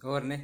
और ने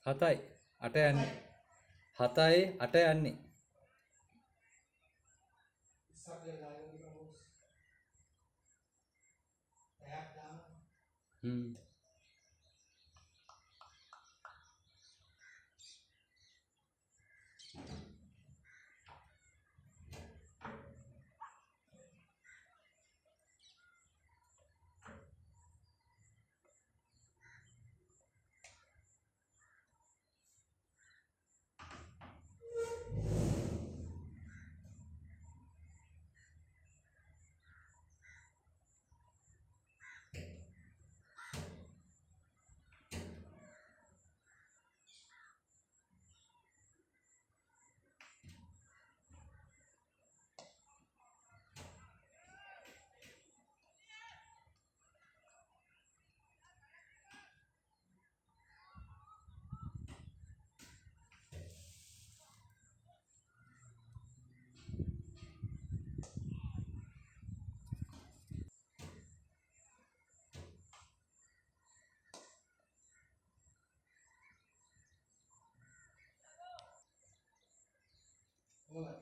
हताई अटे अन्नी हताई अटे अन्नी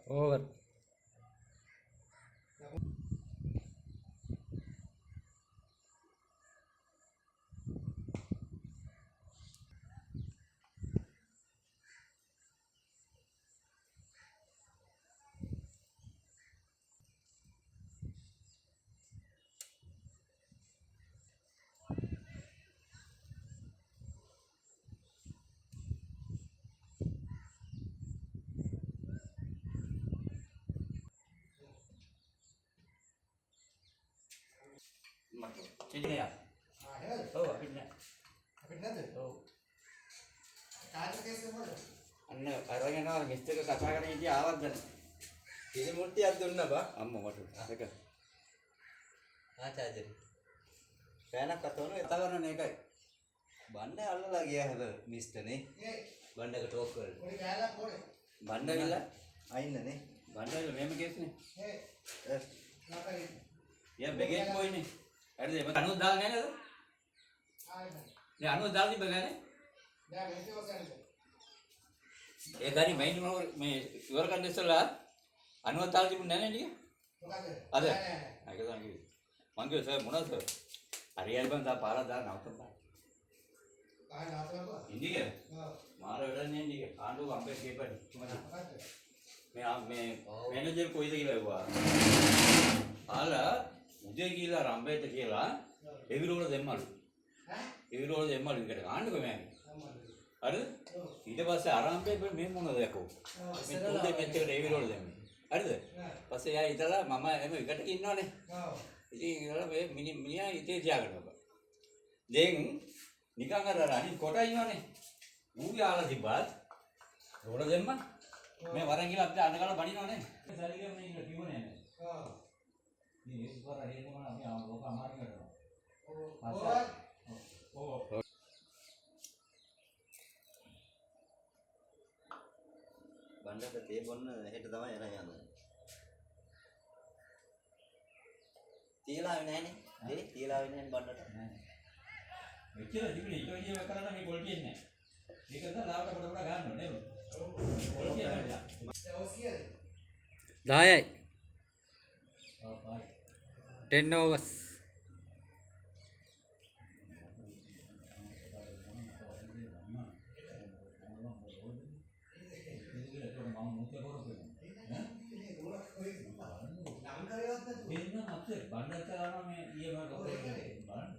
over Jadi ya? Oh, akhirnya. Akhirnya tuh. Oh, Kaca kese boleh. anne aranya na mesti ke kata kan ini awal dan ini murti adunna ba amma matu. Dekat. ආචාර්යරි පෑනක් අතවන Kata kan nih kai. බණ්ඩ අල්ලලා ගියා හැබ මිස්ටර්නේ බණ්ඩක talk කරලා Boleh kalah boleh. Banda villa. අයින්නනේ Banda villa memang kes nih. Kenapa ini? Ya bagian boy nih. Ada deh. Anu dal nih ada. Ada. Ya anu dal di bagian nih. Dah nanti masih ada. Ya kali main mau luar kan desalah. Anu dal di mana nih dia? Bukan tuh. Ada. Nah kita lagi. Manggil saya mana tuh? Hari bang dah parah dah naukan dah. Kalah apa apa? Ini ke? Oh. मारो इधर नहीं दिखे आंडू वहाँ पे caper Bukan tuh. मैं manager कोई तो ही हुआ आला උදේ ගිහලා රම්බේට කියලා එවිරෝල දෙම්මලු. ඈ එවිරෝල දෙම්මලු විකට ගන්නකො මෑණි. අම්මලු හරිද? ඊට පස්සේ ආරම්භයේ මේ මොනවද යකෝ. මේ තුන්දේ මෙච්චර එවිරෝල දෙන්නේ. හරිද? පස්සේ යා ඉතලා මම එම විකට ඉන්නවනේ. ඔව් ඉතින් ඉතලා මේ මිනිහා ඉතේ තියාගන්නවා. දැන් නිකන් අර අනිත් කොට ඉන්නවනේ. ඌ යාලා තිබ්බත් රෝල දෙම්ම මේ වරන් ගිහලා අපිට අඬ ගාලා බනිනවනේ. සල්ලිගේ මේ ඉන්න කිව්වනේ නෑ. ඔව් මේ ඒක කර හේතුම අපි ලෝක අමාරු කරනවා. ඔව් බණ්ඩට තේ බොන්න හෙට තමයි එන යන්නේ. තියලාවේ නැහනේ. දෙලි තියලාවේ නැහැ බණ්ඩට. මෙච්චර තිබුණේ ඊට වැඩිය කරලා මේ පොල් කියන්නේ නැහැ. මේක තමයි ලාවට කොට කොට ගන්න ඕනේ නේද? පොල් කියන්නේ නැහැ. ඔව් කීයද 10යි ඔව් පායි. 10 overs නම් කරේවත් නැතුව වෙන අපේ බණ්ඩත් කරනවා මේ ඊයේ මම කතා කරේ බලන්න.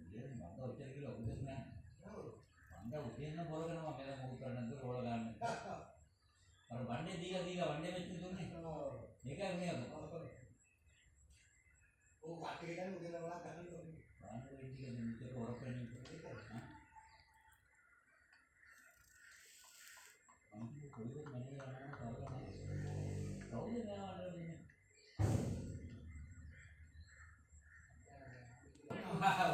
ඊයේ මම ඔච්චර කියලා උදේ නෑ. ඔව් බණ්ඩ උදේන්න බොර කරනවා මම මොකද කරන්නද රෝල ගන්න. අර බණ්ඩේ දීලා වණ්ඩේ මෙච්ච දුන්නේ. ඔව් මේකයි මේ අද. ඔව් පාටි එකෙන් උදේලා වලා ගන්න ඕනේ බණ්ඩේ ඉන්නේ මෙච්චර වරපෙන්නේ. අන්තිම කොහෙද මම යනවා කරගන්න. කවුද නෑවන්නේ.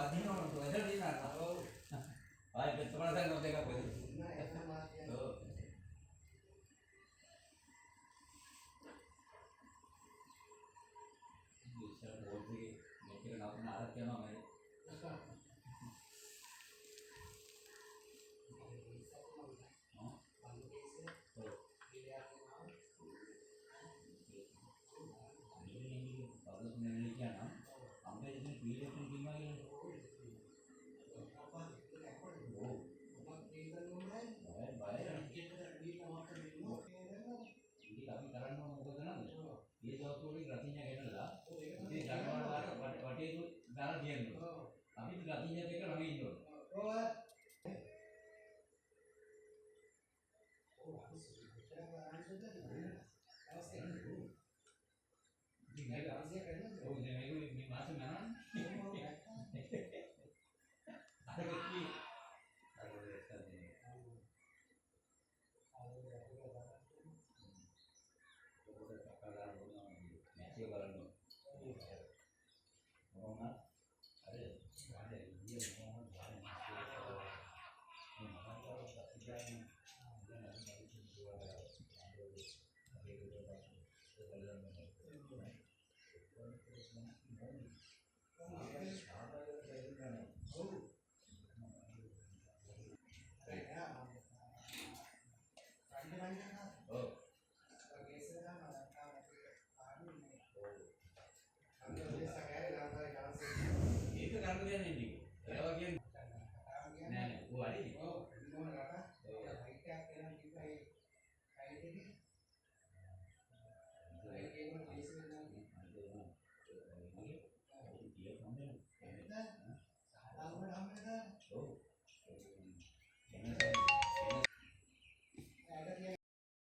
වදිනවා ඔතන දිනනවා. ඔව් ආයෙ පෙත්තමන දැන් ඔතේක පොඩි. නෑ එන්න මාත් ඔව්. ඉස්සර බෝල්ටි මේක නවතන ආරක් යනවා මම. ඔව්